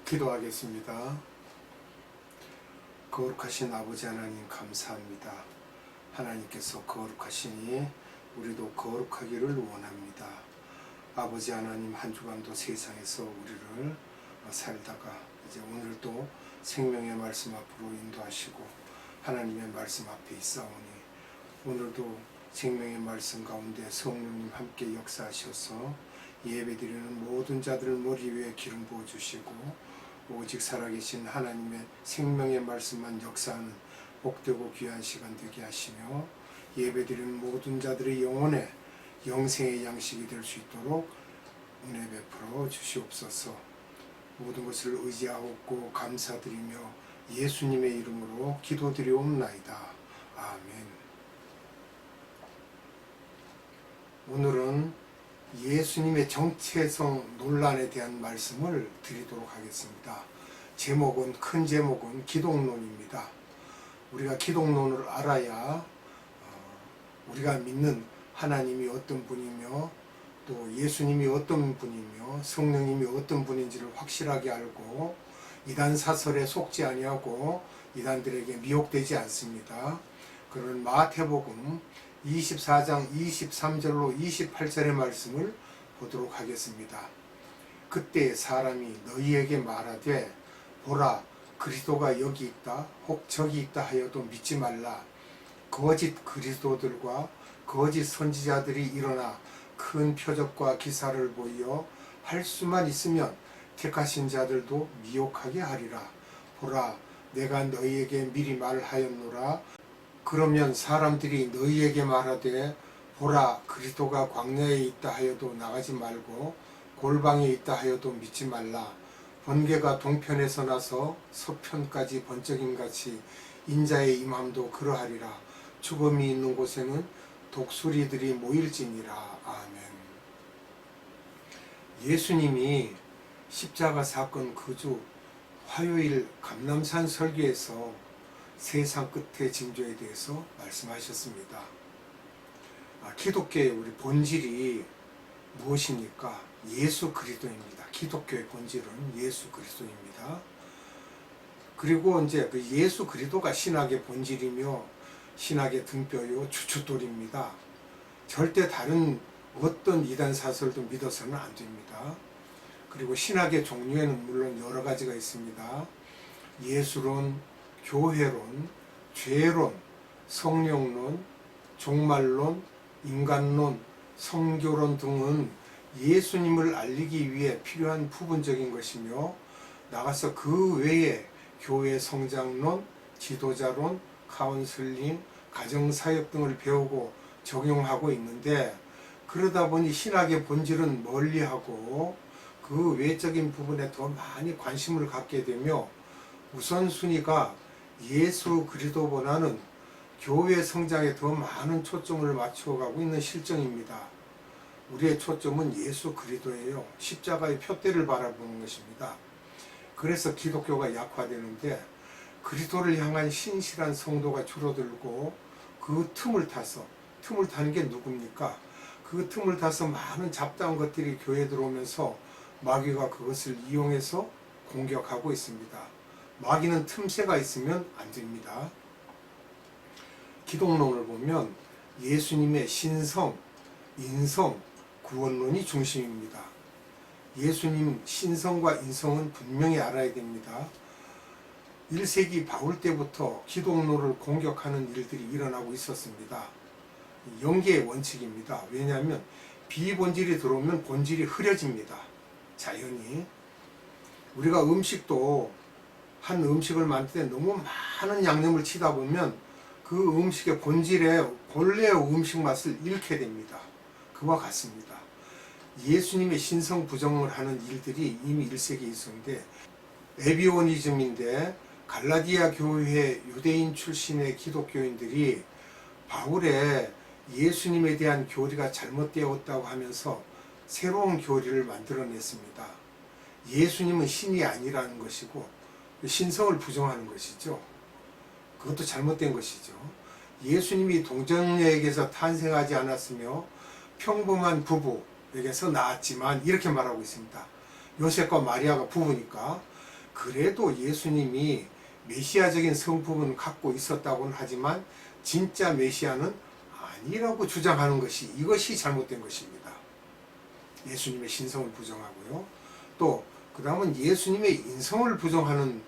기도하겠습니다. 거룩하신 아버지 하나님 감사합니다. 하나님께서 거룩하시니 우리도 거룩하기를 원합니다. 아버지 하나님, 한 주간도 세상에서 우리를 살다가 이제 오늘도 생명의 말씀 앞으로 인도하시고 하나님의 말씀 앞에 있사오니 오늘도 생명의 말씀 가운데 성령님 함께 역사하셔서 예배드리는 모든 자들을 머리 위에 기름 부어주시고 오직 살아계신 하나님의 생명의 말씀만 역사하는 복되고 귀한 시간 되게 하시며 예배드리는 모든 자들의 영혼에 영생의 양식이 될 수 있도록 은혜 베풀어 주시옵소서. 모든 것을 의지하고 감사드리며 예수님의 이름으로 기도드리옵나이다. 아멘. 오늘은 예수님의 정체성 논란에 대한 말씀을 드리도록 하겠습니다. 큰 제목은 기독론입니다. 우리가 기독론을 알아야 우리가 믿는 하나님이 어떤 분이며 또 예수님이 어떤 분이며 성령님이 어떤 분인지를 확실하게 알고 이단 사설에 속지 아니하고 이단들에게 미혹되지 않습니다. 그런 마태복음 24장 23절로 28절의 말씀을 보도록 하겠습니다. 그때 사람이 너희에게 말하되 보라, 그리스도가 여기 있다 혹 저기 있다 하여도 믿지 말라. 거짓 그리스도들과 거짓 선지자들이 일어나 큰 표적과 기사를 보이어 할 수만 있으면 택하신 자들도 미혹하게 하리라. 보라, 내가 너희에게 미리 말하였노라. 그러면 사람들이 너희에게 말하되 보라, 그리스도가 광야에 있다 하여도 나가지 말고 골방에 있다 하여도 믿지 말라. 번개가 동편에서 나서 서편까지 번쩍임같이 인자의 임함도 그러하리라. 죽음이 있는 곳에는 독수리들이 모일지니라. 아멘. 예수님이 십자가 사건 그 주 화요일 감람산 설교에서 세상 끝의 징조에 대해서 말씀하셨습니다. 기독교의 우리 본질이 무엇입니까? 예수 그리스도입니다. 기독교의 본질은 예수 그리스도입니다. 그리고 이제 그 예수 그리스도가 신학의 본질이며 신학의 등뼈요 주춧돌입니다. 절대 다른 어떤 이단 사설도 믿어서는 안 됩니다. 그리고 신학의 종류에는 물론 여러 가지가 있습니다. 예수론, 교회론, 죄론, 성령론, 종말론, 인간론, 성교론 등은 예수님을 알리기 위해 필요한 부분적인 것이며 나가서 그 외에 교회 성장론, 지도자론, 카운슬링, 가정사역 등을 배우고 적용하고 있는데 그러다 보니 신학의 본질은 멀리하고 그 외적인 부분에 더 많이 관심을 갖게 되며 우선순위가 예수 그리스도보다는 교회 성장에 더 많은 초점을 맞춰가고 있는 실정입니다. 우리의 초점은 예수 그리스도예요. 십자가의 표대를 바라보는 것입니다. 그래서 기독교가 약화되는데 그리스도를 향한 신실한 성도가 줄어들고 그 틈을 타는 게 누굽니까? 그 틈을 타서 많은 잡다한 것들이 교회에 들어오면서 마귀가 그것을 이용해서 공격하고 있습니다. 마귀는 틈새가 있으면 안 됩니다. 기독론을 보면 예수님의 신성, 인성, 구원론이 중심입니다. 예수님 신성과 인성은 분명히 알아야 됩니다. 1세기 바울 때부터 기독론을 공격하는 일들이 일어나고 있었습니다. 연계의 원칙입니다. 왜냐하면 비본질이 들어오면 본질이 흐려집니다. 자연히. 우리가 음식도 한 음식을 만들 때 너무 많은 양념을 치다 보면 그 음식의 본질의 본래의 음식 맛을 잃게 됩니다. 그와 같습니다. 예수님의 신성 부정을 하는 일들이 이미 1세기에 있었는데 에비오니즘인데 갈라디아 교회 유대인 출신의 기독교인들이 바울의 예수님에 대한 교리가 잘못되었다고 하면서 새로운 교리를 만들어냈습니다. 예수님은 신이 아니라는 것이고 신성을 부정하는 것이죠. 그것도 잘못된 것이죠. 예수님이 동정녀에게서 탄생하지 않았으며 평범한 부부에게서 낳았지만 이렇게 말하고 있습니다. 요셉과 마리아가 부부니까 그래도 예수님이 메시아적인 성품은 갖고 있었다고는 하지만 진짜 메시아는 아니라고 주장하는 것이, 이것이 잘못된 것입니다. 예수님의 신성을 부정하고요. 또 그 다음은 예수님의 인성을 부정하는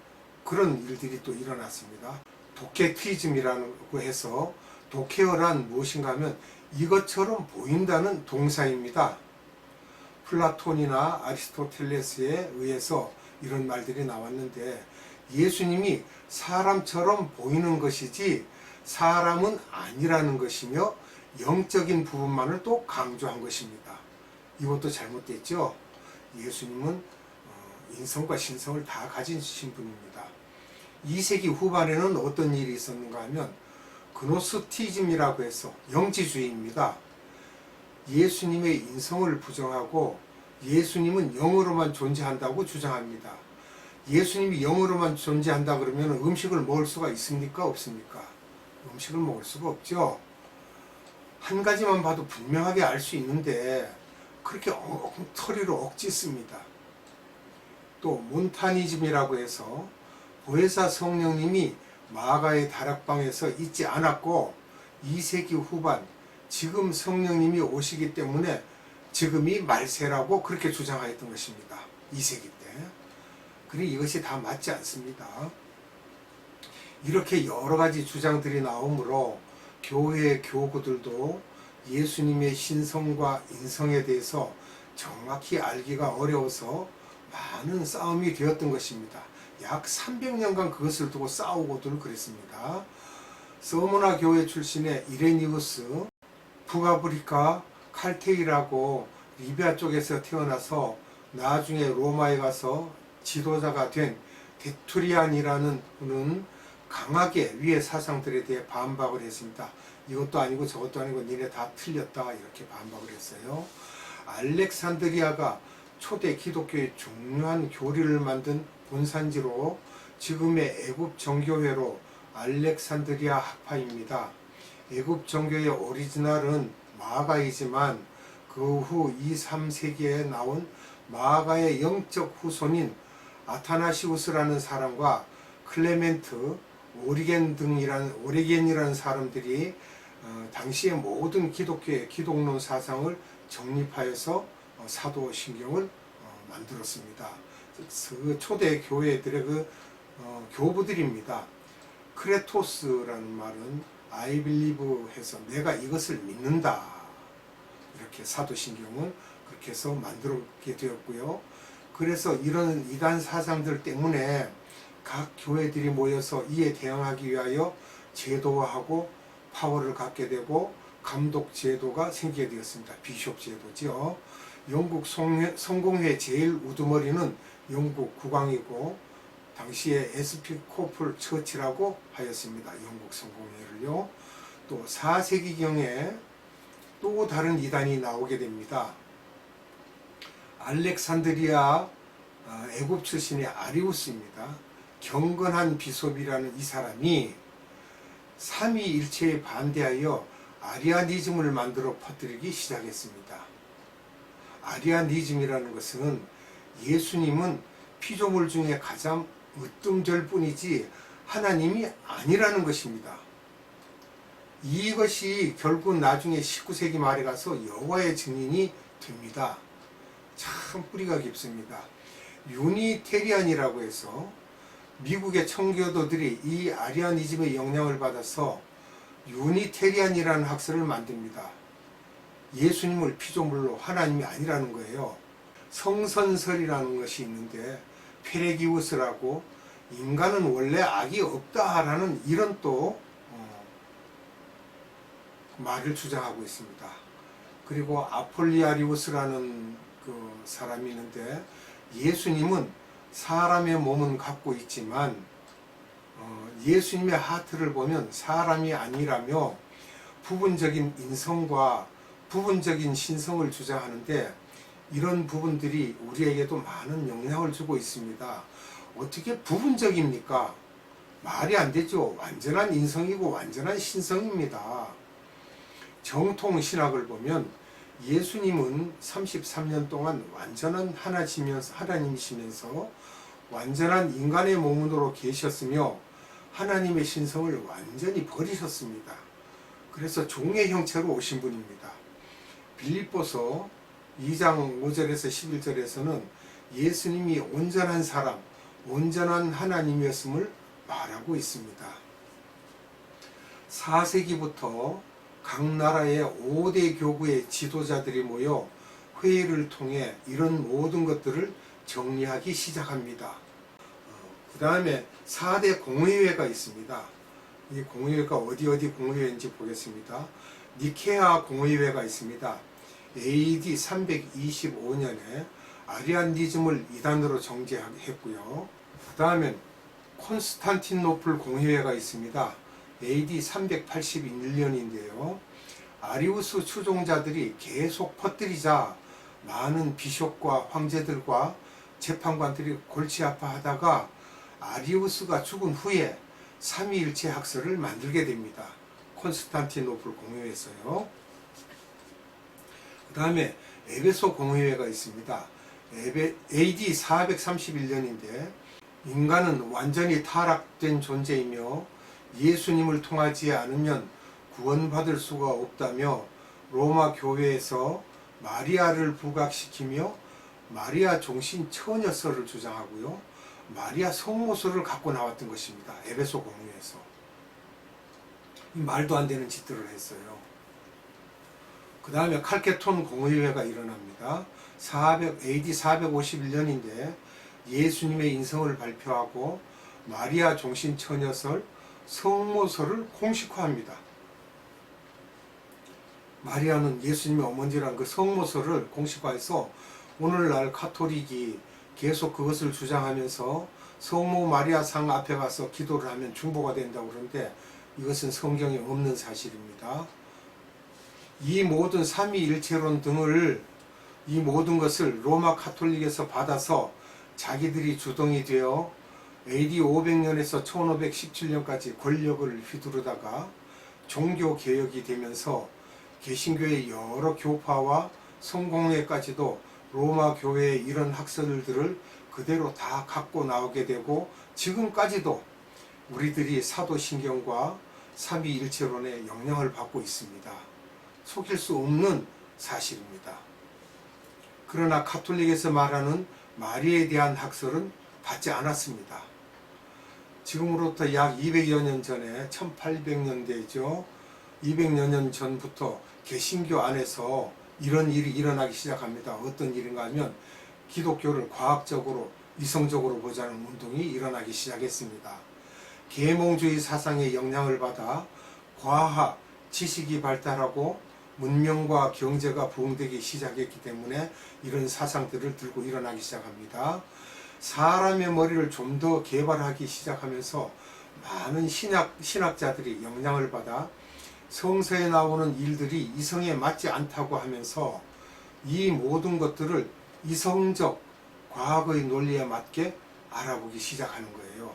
그런 일들이 또 일어났습니다. 도케티즘이라고 해서, 도케어란 무엇인가 하면 이것처럼 보인다는 동사입니다. 플라톤이나 아리스토텔레스에 의해서 이런 말들이 나왔는데, 예수님이 사람처럼 보이는 것이지 사람은 아니라는 것이며 영적인 부분만을 또 강조한 것입니다. 이것도 잘못됐죠. 예수님은 인성과 신성을 다 가지신 분입니다. 2세기 후반에는 어떤 일이 있었는가 하면 그노스티즘이라고 해서 영지주의입니다. 예수님의 인성을 부정하고 예수님은 영으로만 존재한다고 주장합니다. 예수님이 영으로만 존재한다 그러면 음식을 먹을 수가 있습니까? 없습니까? 음식을 먹을 수가 없죠. 한 가지만 봐도 분명하게 알 수 있는데 그렇게 엉터리로 억지 씁니다. 또 몬타니즘이라고 해서 보혜사 성령님이 마가의 다락방에서 있지 않았고 2세기 후반 지금 성령님이 오시기 때문에 지금이 말세라고 그렇게 주장하였던 것입니다. 2세기 때. 그러니 이것이 다 맞지 않습니다. 이렇게 여러 가지 주장들이 나오므로 교회의 교구들도 예수님의 신성과 인성에 대해서 정확히 알기가 어려워서 많은 싸움이 되었던 것입니다. 약 300년간 그것을 두고 싸우고들 그랬습니다. 서모나 교회 출신의 이레니우스, 북아프리카 칼테이라고 리비아 쪽에서 태어나서 나중에 로마에 가서 지도자가 된 데투리안이라는 분은 강하게 위의 사상들에 대해 반박을 했습니다. 이것도 아니고 저것도 아니고 니네 다 틀렸다 이렇게 반박을 했어요. 알렉산드리아가 초대 기독교의 중요한 교리를 만든 본산지로 지금의 애굽 정교회로 알렉산드리아 학파입니다. 애굽 정교의 오리지널은 마가이지만 그 후 2, 3세기에 나온 마가의 영적 후손인 아타나시우스라는 사람과 클레멘트, 오리겐이라는 사람들이 당시의 모든 기독교의 기독론 사상을 정립하여서 사도신경을 만들었습니다. 그 초대 교회들의 교부들입니다. 크레토스라는 말은 I believe 해서 내가 이것을 믿는다. 이렇게 사도신경을 그렇게 해서 만들게 되었고요. 그래서 이런 이단 사상들 때문에 각 교회들이 모여서 이에 대응하기 위하여 제도화하고 파워를 갖게 되고 감독 제도가 생기게 되었습니다. 비숍 제도죠. 영국 성공회 제일 우두머리는 영국 국왕이고 당시에 에스피코플 처치라고 하였습니다. 영국 성공회를요. 또 4세기경에 또 다른 이단이 나오게 됩니다. 알렉산드리아 애굽 출신의 아리우스입니다. 경건한 비숍이라는 이 사람이 삼위일체에 반대하여 아리아니즘을 만들어 퍼뜨리기 시작했습니다. 아리아니즘이라는 것은 예수님은 피조물 중에 가장 으뜸절 뿐이지 하나님이 아니라는 것입니다. 이것이 결국 나중에 19세기 말에 가서 여호와의 증인이 됩니다. 참 뿌리가 깊습니다. 유니테리안이라고 해서 미국의 청교도들이 이 아리아니즘의 영향을 받아서 유니테리안이라는 학설을 만듭니다. 예수님을 피조물로 하나님이 아니라는 거예요. 성선설이라는 것이 있는데 페레기우스라고 인간은 원래 악이 없다라는 이런 또 말을 주장하고 있습니다. 그리고 아폴리아리우스라는 그 사람이 있는데 예수님은 사람의 몸은 갖고 있지만 예수님의 하트를 보면 사람이 아니라며 부분적인 인성과 부분적인 신성을 주장하는데 이런 부분들이 우리에게도 많은 영향을 주고 있습니다. 어떻게 부분적입니까? 말이 안 되죠. 완전한 인성이고 완전한 신성입니다. 정통 신학을 보면 예수님은 33년 동안 완전한 하나님이시면서 완전한 인간의 몸으로 계셨으며 하나님의 신성을 완전히 버리셨습니다. 그래서 종의 형체로 오신 분입니다. 빌립보서 2장 5절에서 11절에서는 예수님이 온전한 사람, 온전한 하나님이었음을 말하고 있습니다. 4세기부터 각 나라의 5대 교구의 지도자들이 모여 회의를 통해 이런 모든 것들을 정리하기 시작합니다. 그 다음에 4대 공회회가 있습니다. 이 공회회가 어디 공회회인지 보겠습니다. 니케아 공회회가 있습니다. AD 325년에 아리안니즘을 이단으로 정죄했고요. 그 다음에 콘스탄티노플 공회회가 있습니다. AD 381년인데요. 아리우스 추종자들이 계속 퍼뜨리자 많은 비숍과 황제들과 재판관들이 골치 아파하다가 아리우스가 죽은 후에 삼위일체 학설을 만들게 됩니다. 콘스탄티노플 공회에서요. 그 다음에 에베소 공회가 있습니다. AD 431년인데 인간은 완전히 타락된 존재이며 예수님을 통하지 않으면 구원받을 수가 없다며 로마 교회에서 마리아를 부각시키며 마리아 종신 처녀설을 주장하고요. 마리아 성모설을 갖고 나왔던 것입니다. 에베소 공회에서. 말도 안 되는 짓들을 했어요. 그 다음에 칼케톤 공회회가 일어납니다. AD 451년인데 예수님의 인성을 발표하고 마리아 종신 처녀설, 성모설을 공식화합니다. 마리아는 예수님의 어머니라는 그 성모설을 공식화해서 오늘날 가톨릭이 계속 그것을 주장하면서 성모 마리아 상 앞에 가서 기도를 하면 중보가 된다고 그러는데 이것은 성경에 없는 사실입니다. 이 모든 삼위일체론 등을 이 모든 것을 로마 가톨릭에서 받아서 자기들이 주동이 되어 AD 500년에서 1517년까지 권력을 휘두르다가 종교개혁이 되면서 개신교의 여러 교파와 성공회까지도 로마 교회의 이런 학설들을 그대로 다 갖고 나오게 되고 지금까지도 우리들이 사도신경과 삼위일체론의 영향을 받고 있습니다. 속일 수 없는 사실입니다. 그러나 가톨릭에서 말하는 마리아에 대한 학설은 받지 않았습니다. 지금으로부터 약 200여 년 전에 1800년대죠. 200여 년 전부터 개신교 안에서 이런 일이 일어나기 시작합니다. 어떤 일인가 하면 기독교를 과학적으로 이성적으로 보자는 운동이 일어나기 시작했습니다. 계몽주의 사상의 영향을 받아 과학, 지식이 발달하고 문명과 경제가 부흥되기 시작했기 때문에 이런 사상들을 들고 일어나기 시작합니다. 사람의 머리를 좀 더 개발하기 시작하면서 많은 신학자들이 영향을 받아 성서에 나오는 일들이 이성에 맞지 않다고 하면서 이 모든 것들을 이성적 과학의 논리에 맞게 알아보기 시작하는 거예요.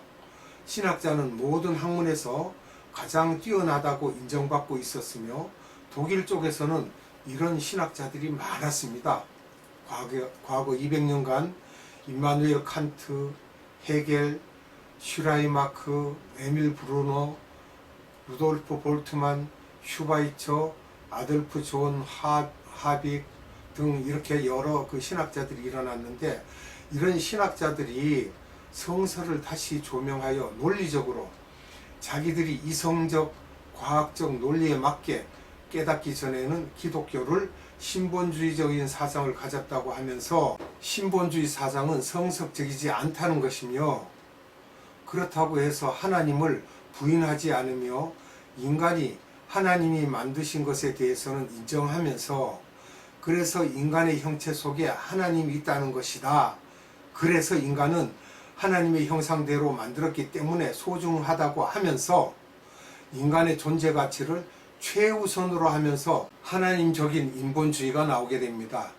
신학자는 모든 학문에서 가장 뛰어나다고 인정받고 있었으며 독일 쪽에서는 이런 신학자들이 많았습니다. 과거 200년간 임마누엘 칸트, 헤겔, 슈라이마크, 에밀 브루노, 루돌프 볼트만, 슈바이처, 아돌프 존 하빅 등 이렇게 여러 그 신학자들이 일어났는데 이런 신학자들이 성서를 다시 조명하여 논리적으로 자기들이 이성적, 과학적 논리에 맞게 깨닫기 전에는 기독교를 신본주의적인 사상을 가졌다고 하면서 신본주의 사상은 성석적이지 않다는 것이며 그렇다고 해서 하나님을 부인하지 않으며 인간이 하나님이 만드신 것에 대해서는 인정하면서 그래서 인간의 형체 속에 하나님이 있다는 것이다. 그래서 인간은 하나님의 형상대로 만들었기 때문에 소중하다고 하면서 인간의 존재 가치를 최우선으로 하면서 하나님적인 인본주의가 나오게 됩니다.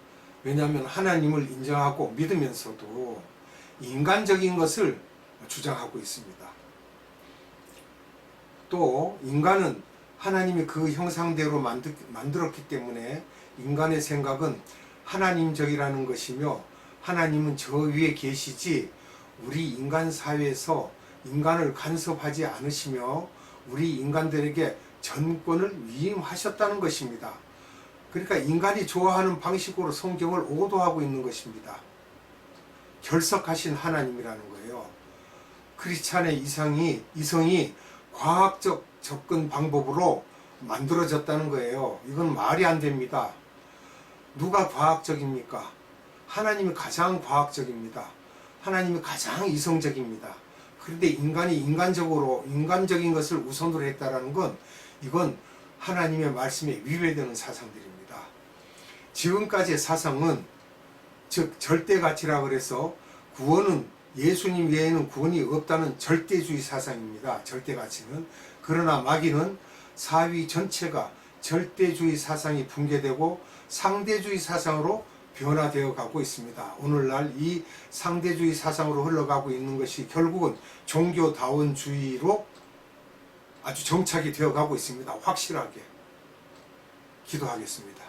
왜냐하면 하나님을 인정하고 믿으면서도 인간적인 것을 주장하고 있습니다. 또 인간은 하나님이 그 형상대로 만들었기 때문에 인간의 생각은 하나님적이라는 것이며 하나님은 저 위에 계시지 우리 인간 사회에서 인간을 간섭하지 않으시며 우리 인간들에게 전권을 위임하셨다는 것입니다. 그러니까 인간이 좋아하는 방식으로 성경을 오도하고 있는 것입니다. 결석하신 하나님이라는 거예요. 크리스찬의 이성이 과학적 접근 방법으로 만들어졌다는 거예요. 이건 말이 안 됩니다. 누가 과학적입니까? 하나님이 가장 과학적입니다. 하나님이 가장 이성적입니다. 그런데 인간이 인간적인 것을 우선으로 했다라는 건 이건 하나님의 말씀에 위배되는 사상들입니다. 지금까지의 사상은 즉 절대가치라고 그래서 구원은 예수님 외에는 구원이 없다는 절대주의 사상입니다. 절대가치는. 그러나 마귀는 사위 전체가 절대주의 사상이 붕괴되고 상대주의 사상으로 변화되어 가고 있습니다. 오늘날 이 상대주의 사상으로 흘러가고 있는 것이 결국은 종교다원주의로 아주 정착이 되어 가고 있습니다. 확실하게. 기도하겠습니다.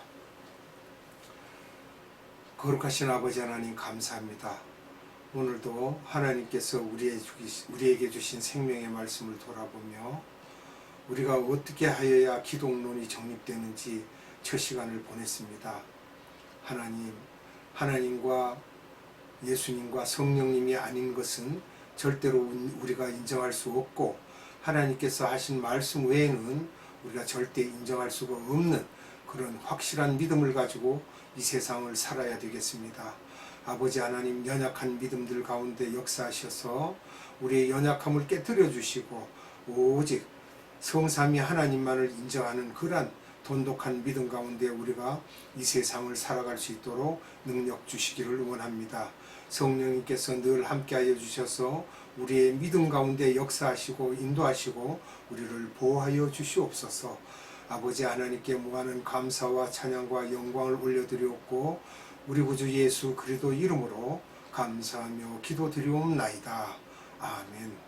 거룩하신 아버지 하나님 감사합니다. 오늘도 하나님께서 우리에게 주신 생명의 말씀을 돌아보며 우리가 어떻게 하여야 기독론이 정립되는지 첫 시간을 보냈습니다. 하나님과 예수님과 성령님이 아닌 것은 절대로 우리가 인정할 수 없고 하나님께서 하신 말씀 외에는 우리가 절대 인정할 수가 없는 그런 확실한 믿음을 가지고 이 세상을 살아야 되겠습니다. 아버지 하나님, 연약한 믿음들 가운데 역사하셔서 우리의 연약함을 깨뜨려 주시고 오직 성삼위 하나님만을 인정하는 그러한 돈독한 믿음 가운데 우리가 이 세상을 살아갈 수 있도록 능력 주시기를 원합니다. 성령님께서 늘 함께하여 주셔서 우리의 믿음 가운데 역사하시고 인도하시고 우리를 보호하여 주시옵소서. 아버지 하나님께 무한한 감사와 찬양과 영광을 올려드리옵고 우리 구주 예수 그리스도 이름으로 감사하며 기도드리옵나이다. 아멘.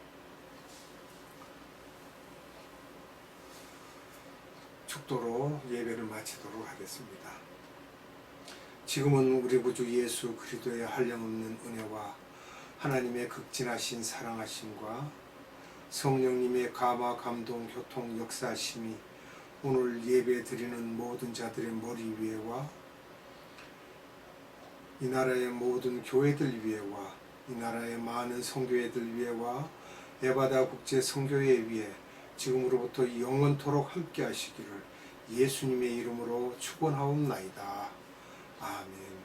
축도로 예배를 마치도록 하겠습니다. 지금은 우리 구주 예수 그리스도의 한량없는 은혜와 하나님의 극진하신 사랑하심과 성령님의 감화 감동 교통 역사하심이 오늘 예배 드리는 모든 자들의 머리 위에와 이 나라의 모든 교회들 위에와 이 나라의 많은 성교회들 위에와 에바다 국제 성교회 위에 지금으로부터 영원토록 함께 하시기를 예수님의 이름으로 축원하옵나이다. 아멘.